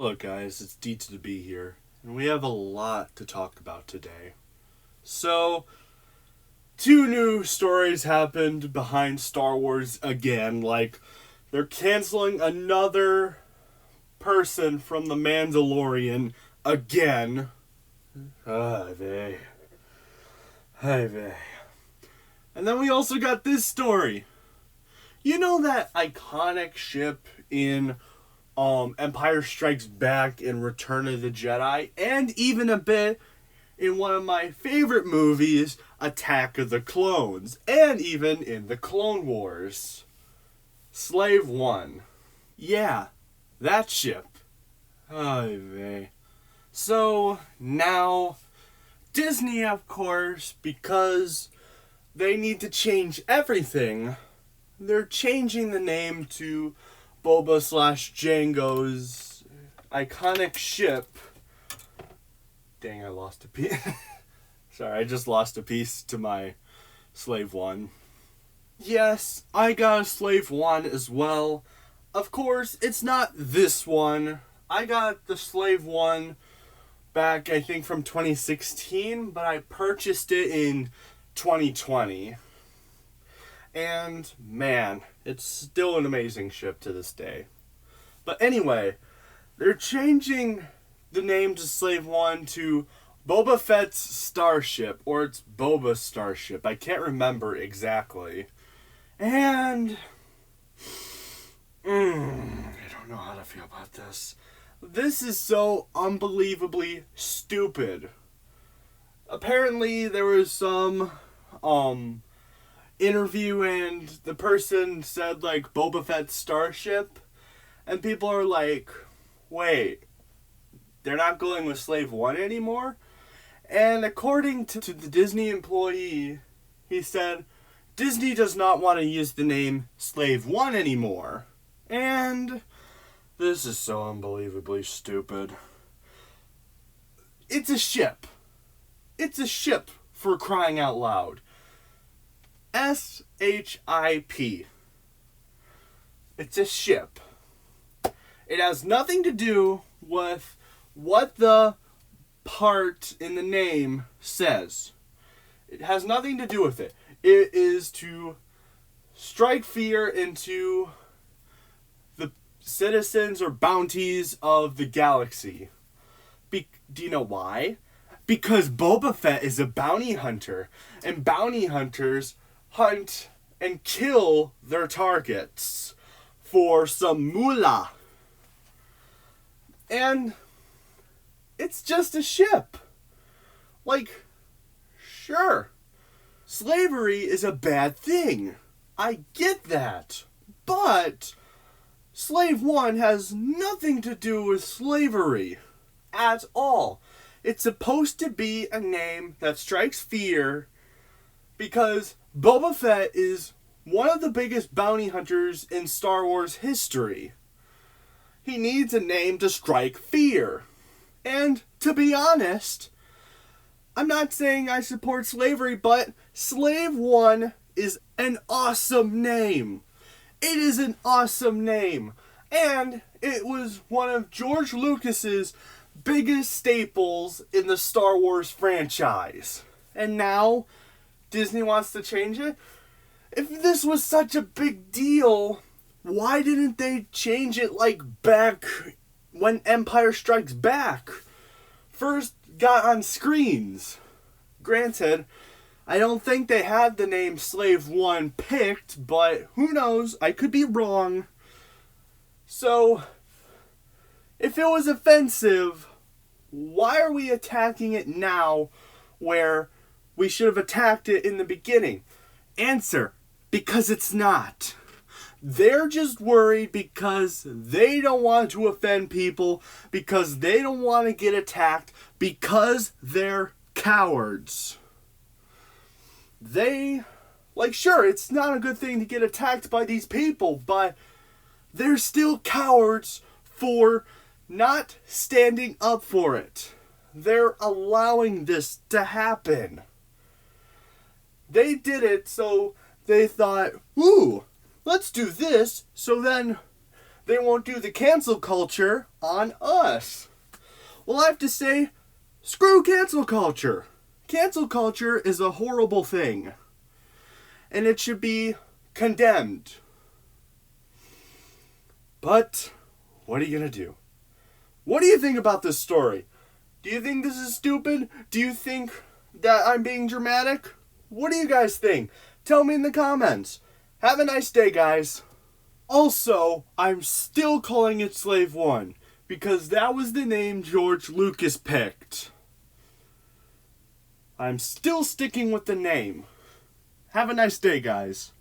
Look, guys, it's D to the B here, and we have a lot to talk about today. So, two new stories happened behind Star Wars again. Like, they're canceling another person from The Mandalorian again. Ay vey. Ay vey. And then we also got this story. You know that iconic ship in Empire Strikes Back and Return of the Jedi, and even a bit in one of my favorite movies, Attack of the Clones, and even in the Clone Wars. Slave One. Yeah, that ship. Ay vey. So, now, Disney, of course, because they need to change everything, they're changing the name to Boba / Jango's iconic ship. Dang, I lost a piece. Sorry, I just lost a piece to my Slave One. Yes, I got a Slave One as well. Of course, it's not this one. I got the Slave One back, I think, from 2016, but I purchased it in 2020. And, man, it's still an amazing ship to this day. But anyway, they're changing the name to Slave One to Boba Fett's Starship, or it's Boba Starship. I can't remember exactly. And I don't know how to feel about this. This is so unbelievably stupid. Apparently, there was some interview and the person said like Boba Fett's Starship, and people are like, wait, they're not going with Slave One anymore? And according to the Disney employee, he said Disney does not want to use the name Slave One anymore. And this is so unbelievably stupid. It's a ship. It's a ship, for crying out loud. SHIP. It's a ship. It has nothing to do with what the part in the name says. It has nothing to do with it. It is to strike fear into the citizens or bounties of the galaxy. Do you know why? Because Boba Fett is a bounty hunter, and bounty hunters hunt and kill their targets for some moolah. And it's just a ship. Like, sure, slavery is a bad thing. I get that. But Slave One has nothing to do with slavery at all. It's supposed to be a name that strikes fear because Boba Fett is one of the biggest bounty hunters in Star Wars history. He needs a name to strike fear. And to be honest, I'm not saying I support slavery, but Slave One is an awesome name. It is an awesome name. And it was one of George Lucas's biggest staples in the Star Wars franchise. And now Disney wants to change it? If this was such a big deal, why didn't they change it like back when Empire Strikes Back first got on screens? Granted, I don't think they had the name Slave One picked, but who knows? I could be wrong. So, if it was offensive, why are we attacking it now where we should have attacked it in the beginning? Answer, because it's not. They're just worried because they don't want to offend people, because they don't want to get attacked, because they're cowards. Sure, it's not a good thing to get attacked by these people, but they're still cowards for not standing up for it. They're allowing this to happen. They did it so they thought, ooh, let's do this so then they won't do the cancel culture on us. Well, I have to say, screw cancel culture. Cancel culture is a horrible thing, and it should be condemned. But what are you gonna do? What do you think about this story? Do you think this is stupid? Do you think that I'm being dramatic? What do you guys think? Tell me in the comments. Have a nice day, guys. Also, I'm still calling it Slave 1 because that was the name George Lucas picked. I'm still sticking with the name. Have a nice day, guys.